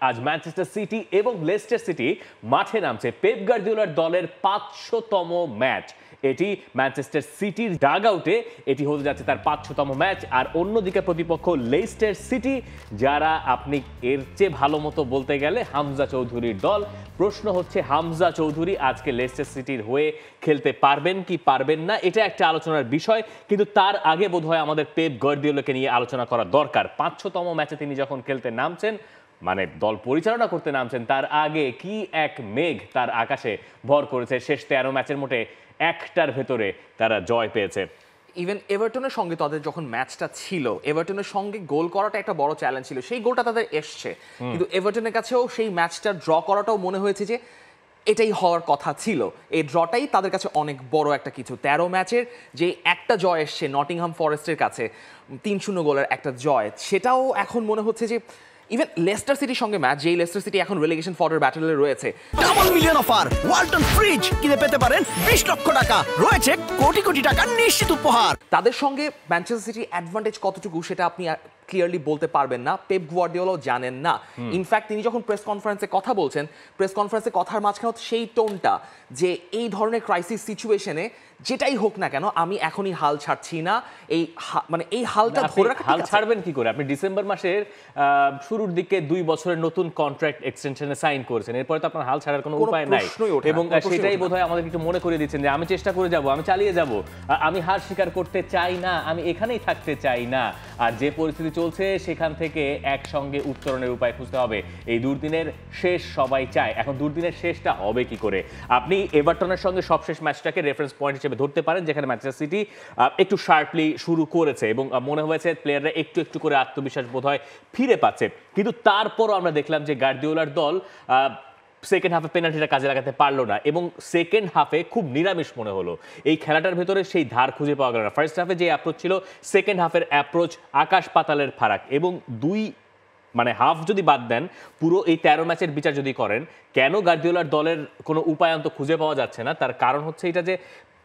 আজ Manchester city এবং Leicester city মাঠে নামছে পেপ গার্দিওলার দলের 500তম ম্যাচ। এটি ম্যানচেস্টার সিটির ডাগ আউটে এটি হতে যাচ্ছে তার 500তম ম্যাচ। আর অন্যদিকে প্রতিপক্ষ লেস্টার সিটি, যারা আপনি এর চেয়ে ভালো মতো বলতে গেলে হামজা চৌধুরীর দল। প্রশ্ন হচ্ছে হামজা চৌধুরী আজকে লেস্টার সিটির হয়ে খেলতে পারবেন কি পারবেন না, এটা একটা আলোচনার বিষয়। কিন্তু তার আগে বোধহয় আমাদের পেপ গার্দিওলাকে নিয়ে আলোচনা করা দরকার। 500তম ম্যাচে তিনি যখন খেলতে নামছেন, মানে দল পরিচালনা করতে নামছেন, তার আগে কি এক মেঘ তার আকাশে ভর করেছে। শেষ 13 ম্যাচের মোটে একটার ভেতরে তারা জয় পেয়েছে। ইভেন এভারটনের সঙ্গে তাদের যখন ম্যাচটা ছিল, এভারটনের সঙ্গে গোল করাটা একটা বড় চ্যালেঞ্জ ছিল, সেই গোলটা তাদের এসছে, কিন্তু এভারটনের কাছেও সেই ম্যাচটা ড্র করাটাও মনে হয়েছে যে এটাই হওয়ার কথা ছিল। এই ড্রটাই তাদের কাছে অনেক বড় একটা কিছু। 13 ম্যাচের যে একটা জয় এসছে নটিংহাম ফরেস্টের কাছে, 3-0 গোলের একটা জয়, সেটাও এখন মনে হচ্ছে যে ইভেন লেস্টার সিটির সঙ্গে ম্যাচ, যেই লেস্টার সিটি এখন রেলিগেশন ফরের ব্যাটলে রয়েছে, double million offer Walton fridge কিনে পেতে পারেন 20 লক্ষ টাকা, রয়েছে কোটি কোটি টাকার নিশ্চিত উপহার। তাদের সঙ্গে ম্যানচেস্টার সিটির অ্যাডভান্টেজ কতটুকু সেটা আপনি ক্লিয়ারলি বলতে পারবেন না, পেপ গার্দিওলাও জানেন না। ইনফ্যাক্ট তিনি যখন প্রেস কনফারেন্সে কথা বলছেন, প্রেস কনফারেন্সে কথার মাঝখানে সেই টোনটা যে এই ধরনের ক্রাইসিস সিচুয়েশনে যেটাই হোক না কেন আমি এখনই হাল ছাড়ছি না, এই মানে এই হালটা ধরে রাখা। হাল ছাড়বেন কি করে? আপনি ডিসেম্বর মাসের শুরুর দিকে 2 বছরের নতুন কন্ট্রাক্ট এক্সটেনশনে সাইন করেছেন, এরপরে তো আপনার হাল ছাড়ার কোনো উপায় নাই। এবং সেটাই বোধহয় আমাদের একটু মনে করিয়ে দিচ্ছেন যে আমি চেষ্টা করে যাব, আমি চালিয়ে যাব, আমি হার স্বীকার করতে চাই না, আমি এখানেই থাকতে চাই না। আর যে পরিস্থিতি চলছে সেখান থেকে একসঙ্গে উত্তরণের উপায় খুঁজতে হবে। এই দুর্দিনের শেষ সবাই চায়, এখন দুর্দিনের শেষটা হবে কি করে? আপনি এভারটনের সঙ্গে সবশেষ ম্যাচটাকে রেফারেন্স পয়েন্ট হিসেবে ধরতে পারেন, যেখানে ম্যানচেস্টার সিটি একটু শার্পলি শুরু করেছে এবং মনে হয়েছে প্লেয়াররা একটু একটু করে আত্মবিশ্বাস বোধহয় ফিরে পাচ্ছে। কিন্তু তারপরও আমরা দেখলাম যে গার্দিওলার দল সেকেন্ড হাফে পেনাল্টিটা কাজে লাগাতে পারলো না এবং সেকেন্ড হাফে খুব নিরামিষ মনে হলো। এই খেলাটার ভেতরে সেই ধার খুঁজে পাওয়া গেল না। ফার্স্ট হাফে যে অ্যাপ্রোচ ছিল, সেকেন্ড হাফের অ্যাপ্রোচ আকাশ পাতালের ফারাক। এবং মানে হাফ যদি বাদ দেন, পুরো এই 13 ম্যাচের বিচার যদি করেন, কেন গার্দিওলার দলের কোনো উপায়ন্ত খুঁজে পাওয়া যাচ্ছে না, তার কারণ হচ্ছে এটা যে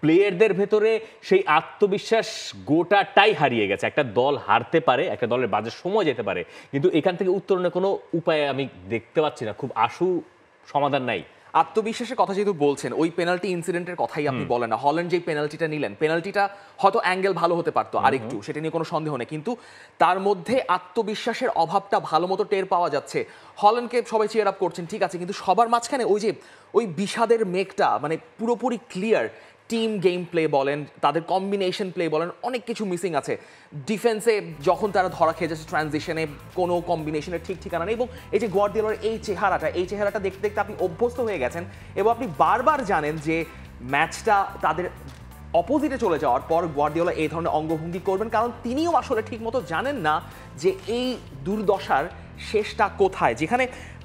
প্লেয়ারদের ভেতরে সেই আত্মবিশ্বাস গোটাটাই হারিয়ে গেছে। একটা দল হারতে পারে, একটা দলের বাজে সময় যেতে পারে, কিন্তু এখান থেকে উত্তরণের কোনো উপায় আমি দেখতে পাচ্ছি না, খুব আশু সমাধান নাই। আত্মবিশ্বাসের কথা যেহেতু বলছেন, ওই পেনাল্টি ইনসিডেন্টের কথাই আপনি বলেন না। হল্যান্ড যে পেনাল্টিটা নিলেন, পেনাল্টিটা হয়তো অ্যাঙ্গেল ভালো হতে পারতো আরেকটু, সেটা নিয়ে কোনো সন্দেহ নেই, কিন্তু তার মধ্যে আত্মবিশ্বাসের অভাবটা ভালো মতো টের পাওয়া যাচ্ছে। হল্যান্ডকে সবাই চিয়ার আপ করছেন, ঠিক আছে, কিন্তু সবার মাঝখানে ওই বিষাদের মেঘটা মানে পুরোপুরি ক্লিয়ার। টিম গেম প্লে বলেন, তাদের কম্বিনেশন প্লে বলেন, অনেক কিছু মিসিং আছে। ডিফেন্সে যখন তারা ধরা খেয়ে যাচ্ছে ট্রানজিশনে, কোনো কম্বিনেশনের ঠিক ঠিকানা নেই। এবং এই যে গার্দিওলার এই চেহারাটা দেখতে দেখতে আপনি অভ্যস্ত হয়ে গেছেন এবং আপনি বারবার জানেন যে ম্যাচটা তাদের অপোজিটে চলে যাওয়ার পর গার্দিওলা এই ধরনের অঙ্গভঙ্গি করবেন, কারণ তিনিও আসলে ঠিকমতো জানেন না যে এই দুর্দশার শেষটা কোথায়। যেখানে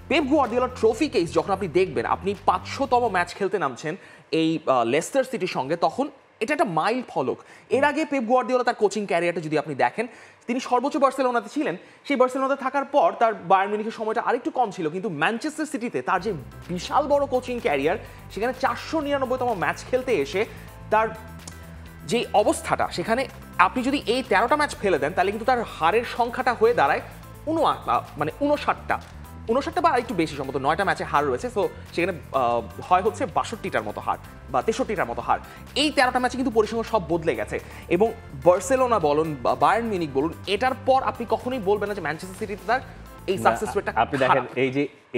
পেপ গার্দিওলার ট্রফি কেস যখন আপনি দেখবেন, আপনি 500তম ম্যাচ খেলতে নামছেন এই লেস্টার সিটির সঙ্গে, তখন এটা একটা মাইল ফলক। এর আগে পেপ গার্দিওলা তার কোচিং ক্যারিয়ারটা যদি আপনি দেখেন, তিনি সর্বোচ্চ বার্সেলোনাতে ছিলেন, সেই বার্সেলোনাতে থাকার পর তার বায়ার্ন মিউনিখের সময়টা আরেকটু কম ছিল, কিন্তু ম্যানচেস্টার সিটিতে তার যে বিশাল বড় কোচিং ক্যারিয়ার, সেখানে 499তম ম্যাচ খেলতে এসে তার যে অবস্থাটা, সেখানে আপনি যদি এই 13টা ম্যাচ ফেলে দেন, তাহলে কিন্তু তার হারের সংখ্যাটা হয়ে দাঁড়ায় 59টা বা একটু বেশি, সম্ভবত 9টা ম্যাচে হার রয়েছে। সো সেখানে হয় হচ্ছে 62টার মতো হার বা 63টার মতো হার। এই 13টা ম্যাচে কিন্তু পরিসংখ্যান সব বদলে গেছে। এবং বার্সেলোনা বলুন বা বায়ার্ন মিউনিখ বলুন, এটার পর আপনি কখনোই বলবেন না যে ম্যানচেস্টার সিটিতে তার এই সাকসেস রেটটা। আপনি দেখেন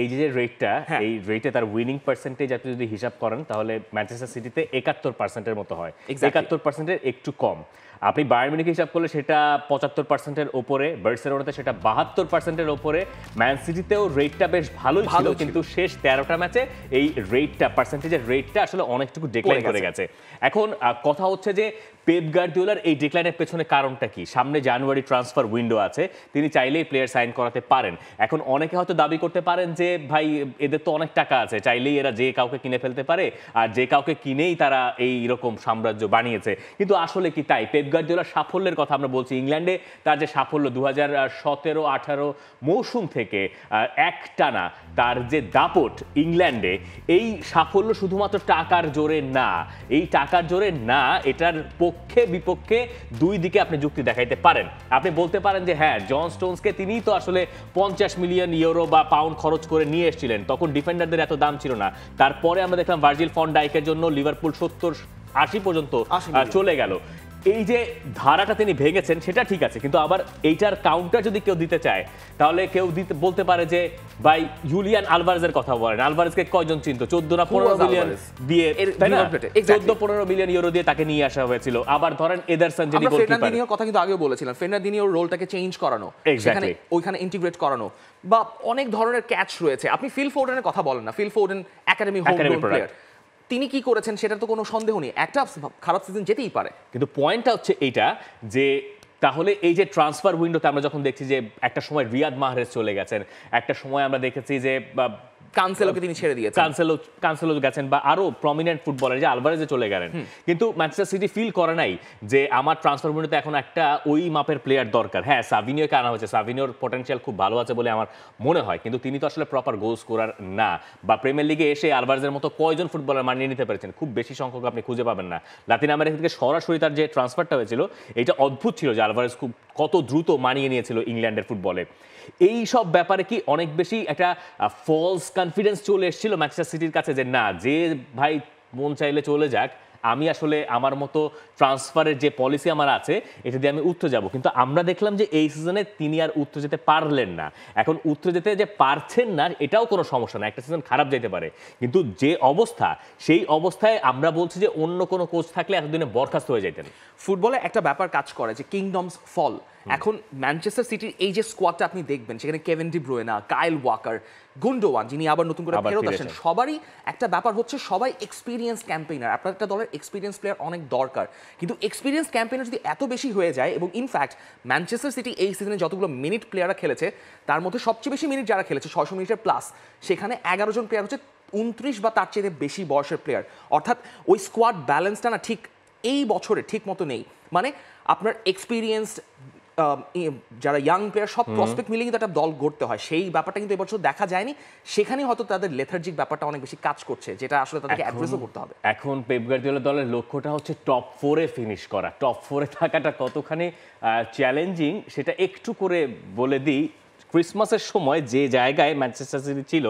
এই যে রেটটা, এই রেটে তার উইনিং পার্সেন্টেজ আপনি যদি হিসাব করেন, তাহলে ম্যানচেস্টার সিটিতে 71%-এর মতো হয়, 71%-এর একটু কম। আপনি বায়ার্ন মিউনিখ হিসাব করলে সেটা 75%-এর ওপরে, বার্সেলোনাতে সেটা 72%-এর ওপরে। ম্যান সিটিতেও রেটটা বেশ ভালোই ছিল, কিন্তু শেষ 13টা ম্যাচে এই রেটটা, পার্সেন্টেজের রেটটা আসলে অনেকটুকু ডিক্লাইন করে গেছে। এখন কথা হচ্ছে যে পেপ গার্দিওলার এই ডিক্লাইনের পেছনে কারণটা কি? সামনে জানুয়ারি ট্রান্সফার উইন্ডো আছে, তিনি চাইলেই প্লেয়ার সাইন করাতে পারেন। এখন অনেকে হয়তো দাবি করতে পারেন যে যে ভাই এদের তো অনেক টাকা আছে, চাইলেই এরা যে কাউকে কিনে ফেলতে পারে, আর যে কাউকে কিনেই তারা এই রকম সাম্রাজ্য বানিয়েছে। কিন্তু আসলে কি তাই? পেপ গার্দিওলার সাফল্যের কথা আমরা বলছি, ইংল্যান্ডে তার যে সাফল্য 2017-18 মৌসুম থেকে একটানা তার যে দাপট ইংল্যান্ডে, এই সাফল্য শুধুমাত্র টাকার জোরে না, এই টাকার জোরে না, এটার পক্ষে বিপক্ষে দুই দিকে আপনি যুক্তি দেখাইতে পারেন। আপনি বলতে পারেন যে হ্যাঁ, জন স্টোনসকে তিনিই তো আসলে 50 মিলিয়ন ইউরো বা পাউন্ড খরচ করে নিয়ে এসেছিলেন, তখন ডিফেন্ডারদের এত দাম ছিল না। তারপরে আমরা দেখলাম ভার্জিল ফন ডাইকের জন্য লিভারপুল 70-80 পর্যন্ত চলে গেল। এই যে ধারাটা তিনি ভেঙেছেন সেটা ঠিক আছে, কিন্তু আবার এইটার কাউন্টার যদি কেউ দিতে চায় তাহলে কেউ বলতে পারে যে ভাই জুলিয়ান আলভারেজের কথা বলেন, আলভারেজকে কয়জন চিনতো? 14 না 15 মিলিয়ন দিয়ে, তাই না? 14-15 মিলিয়ন ইউরো দিয়ে তাকে নিয়ে আসা হয়েছিল। আবার ধরেন এদারসন যিনি গোলকিপার, ফের্নান্দিনিওর কথা কিন্তু আগেও বলেছিলাম, ফের্নান্দিনিওর রোলটাকে চেঞ্জ করানো, সেখানে ওইখানে ইন্টিগ্রেট করানো, বা অনেক ধরনের ক্যাচ রয়েছে। আপনি ফিল ফোর্ডেনের কথা বলেন না, Phil Foden academy homegrown player, তিনি কি করেছেন সেটা তো কোনো সন্দেহ নেই, একটা খারাপ সিজন যেতেই পারে। কিন্তু পয়েন্টটা হচ্ছে এইটা যে তাহলে এই যে ট্রান্সফার উইন্ডোতে আমরা যখন দেখছি যে একটা সময় রিয়াদ মাহরেজ চলে গেছেন, একটা সময় আমরা দেখেছি যে কানসেলোকে তিনি ছেড়ে দিয়েছেন, কানসেলো গেছেন, বা আরো প্রমিনেন্ট ফুটবলার যে আলভারেজে চলে গেলেন, কিন্তু ম্যানচেস্টার সিটি ফিল করে নাই যে আমার ট্রান্সফার উইন্ডোতে এখন একটা ওই মাপের প্লেয়ার দরকার। হ্যাঁ, সাভিনিওকে আনা হয়েছে, সাভিনিওর পটেনশিয়াল খুব ভালো আছে বলে আমার মনে হয়, কিন্তু তিনি তো আসলে প্রপার গোল স্কোরার না। বা প্রিমিয়ার লিগে এসে আলভারেজের মতো কয়জন ফুটবলার মানিয়ে নিতে পেরেছেন? খুব বেশি সংখ্যক আপনি খুঁজে পাবেন না। লাতিন আমেরিকা থেকে সরাসরি তার যে ট্রান্সফারটা হয়েছিল, এটা অদ্ভুত ছিল যে আলভারেজ খুব কত দ্রুত মানিয়ে নিয়েছিল ইংল্যান্ডের ফুটবলে। এই সব ব্যাপারে কি অনেক বেশি একটা ফলস কনফিডেন্স চলে এসেছিল ম্যানচেস্টার সিটির কাছে যে না, যে ভাই মন চাইলে চলে যাক, আমি আসলে আমার মতো ট্রান্সফারের যে পলিসি আমার আছে এটা দিয়ে আমি উঠতে যাব। কিন্তু আমরা দেখলাম যে এই সিজনে তিনি আর উঠতে যেতে পারলেন না। এখন উঠতে যেতে যে পারছেন না এটাও কোনো সমস্যা না, একটা সিজন খারাপ যেতে পারে, কিন্তু যে অবস্থা, সেই অবস্থায় আমরা বলছি যে অন্য কোনো কোচ থাকলে এতদিনে বরখাস্ত হয়ে যেতেন। ফুটবলে একটা ব্যাপার কাজ করে যে কিংডমস ফল। এখন ম্যানচেস্টার সিটির এই যে স্কোয়াডটা আপনি দেখবেন, সেখানে কেভিন ডি ব্রুয়না, কাইল ওয়াকার, গুন্ডোয়ান যিনি আবার নতুন করে ফেরত আসেন, সবারই একটা ব্যাপার হচ্ছে সবাই এক্সপিরিয়েন্স ক্যাম্পেইনার। আপনার একটা দলের এক্সপিরিয়েন্স প্লেয়ার অনেক দরকার, কিন্তু এক্সপিরিয়েন্স ক্যাম্পেইনার যদি এত বেশি হয়ে যায়, এবং ইনফ্যাক্ট ম্যানচেস্টার সিটি এই সিজনে যতগুলো মিনিট প্লেয়াররা খেলেছে তার মধ্যে সবচেয়ে বেশি মিনিট যারা খেলেছে 600 মিনিটের প্লাস, সেখানে 11 জন প্লেয়ার হচ্ছে 29 বা তার চেয়ে বেশি বয়সের প্লেয়ার। অর্থাৎ ওই স্কোয়াড ব্যালেন্সটা না ঠিক এই বছরে ঠিক মতো নেই। মানে আপনার এক্সপিরিয়েন্সড যারা ইয়াং প্লেয়ার সব প্রসপেক্ট মিলে কিন্তু একটা দল গড়তে হয়, সেই ব্যাপারটা কিন্তু এবছর দেখা যায়নি। সেখানেই হয়তো তাদের লেথার্জিক ব্যাপারটা অনেক বেশি কাজ করছে, যেটা আসলে তাদেরকে অ্যাড্রেসও করতে হবে। এখন পেপ গার্দিওলা দলের লক্ষ্যটা হচ্ছে টপ 4-এ ফিনিশ করা। টপ 4-এ থাকাটা কতখানি চ্যালেঞ্জিং সেটা একটু করে বলে দিই। ক্রিসমাসের সময় যে জায়গায় ম্যানচেস্টার সিটি ছিল,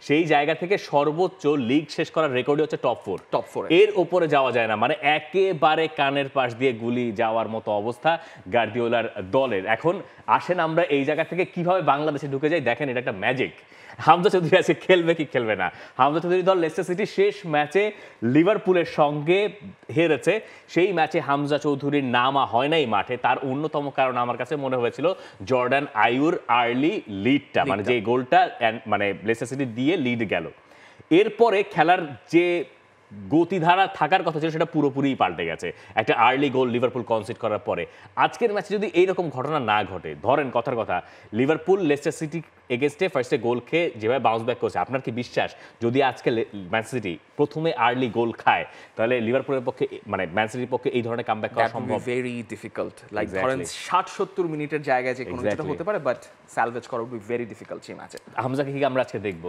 সেই জায়গা থেকে সর্বোচ্চ লিগ শেষ করার রেকর্ডই হচ্ছে টপ 4। এর উপরে যাওয়া যায় না, মানে একেবারে কানের পাশ দিয়ে গুলি যাওয়ার মতো অবস্থা গার্দিওলার দলের। এখন আসেন আমরা এই জায়গা থেকে কিভাবে বাংলাদেশে ঢুকে যাই, দেখেন এটা একটা ম্যাজিক। হামজা চৌধুরী আজকে খেলবে কি খেলবে না? হামজা চৌধুরী দল লেস্টার সিটি শেষ ম্যাচে লিভারপুলের সঙ্গে হেরেছে, সেই ম্যাচে হামজা চৌধুরীর নামা হয় নাই মাঠে। তার অন্যতম কারণ আমার কাছে মনে হয়েছিল জর্ডান আইউর আর্লি লিডটা, মানে যে গোলটা মানে লেস্টার সিটি দিয়ে লিড গেল, এরপরে খেলার যে গতিধারা থাকার কথা ছিল সেটা পুরোপুরি পাল্টে গেছে একটা আর্লি গোল লিভারপুল কনসিড করার পরে। আজকের ম্যাচে যদি এইরকম ঘটনা না ঘটে, ধরেন কথার কথা লিভারপুল লেস্টার সিটি এগেনস্টে ফার্স্টে গোল খেয়ে যেভাবে বাউন্স ব্যাক করছে, আপনার কি বিশ্বাস যদি আজকে ম্যান সিটি প্রথমে আর্লি গোল খায় তাহলে লিভারপুলের পক্ষে, মানে ম্যান সিটির পক্ষে এই ধরনের কামব্যাক করা সম্ভব? Very difficult. লাইক ধরেন 60-70 মিনিটের জায়গায় যে কোনো কিছু হতে পারে, বাট স্যালভেজ করা উইল বি ভেরি ডিফিকাল্ট সেই ম্যাচে। হামজাকে কি আমরা আজকে দেখব?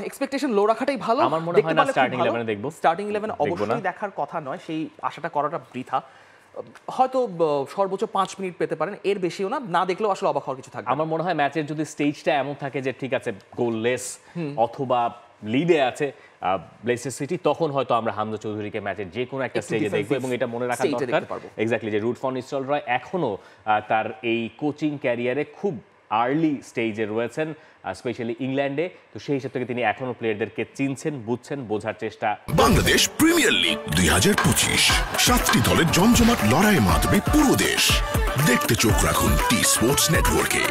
এক্সপেকটেশন লো রাখাটাই ভালো। আমার মনে হয় না স্টার্টিং 11-এ দেখব। স্টার্টিং 11 অবশ্যই দেখার কথা নয়, সেই আশাটা করাটা বৃথা। হয়তো সর্বোচ্চ 5 মিনিট পেতে পারেন, এর বেশিও না। না দেখলেও আসলে অবাক হওয়ার কিছু থাকবে। আমার মনে হয় ম্যাচের যদি স্টেজটা এমন থাকে যে ঠিক আছে গোললেস অথবা লিডে আছে লেস্টার সিটি, তখন হয়তো আমরা হামজা চৌধুরীকে ম্যাচের যে কোনো একটা স্টেজে দেখবো। এবং এটা মনে রাখা দরকার এক্স্যাক্টলি যে রুড ফন নিস্টেলরয় এখনো তার এই কোচিং ক্যারিয়ারে খুব আর্লি স্টেজে রয়েছেন, স্পেশালি ইংল্যান্ডে। তো সেই হিসাব থেকে তিনি এখনো প্লেয়ারদেরকে চিনছেন, বুঝছেন, বোঝার চেষ্টা। বাংলাদেশ প্রিমিয়ার লিগ 2025, 7টি দলের জমজমাট লড়াইয়ের মাধ্যমে পুরো দেশ। দেখতে চোখ রাখুন টি স্পোর্টস নেটওয়ার্কে।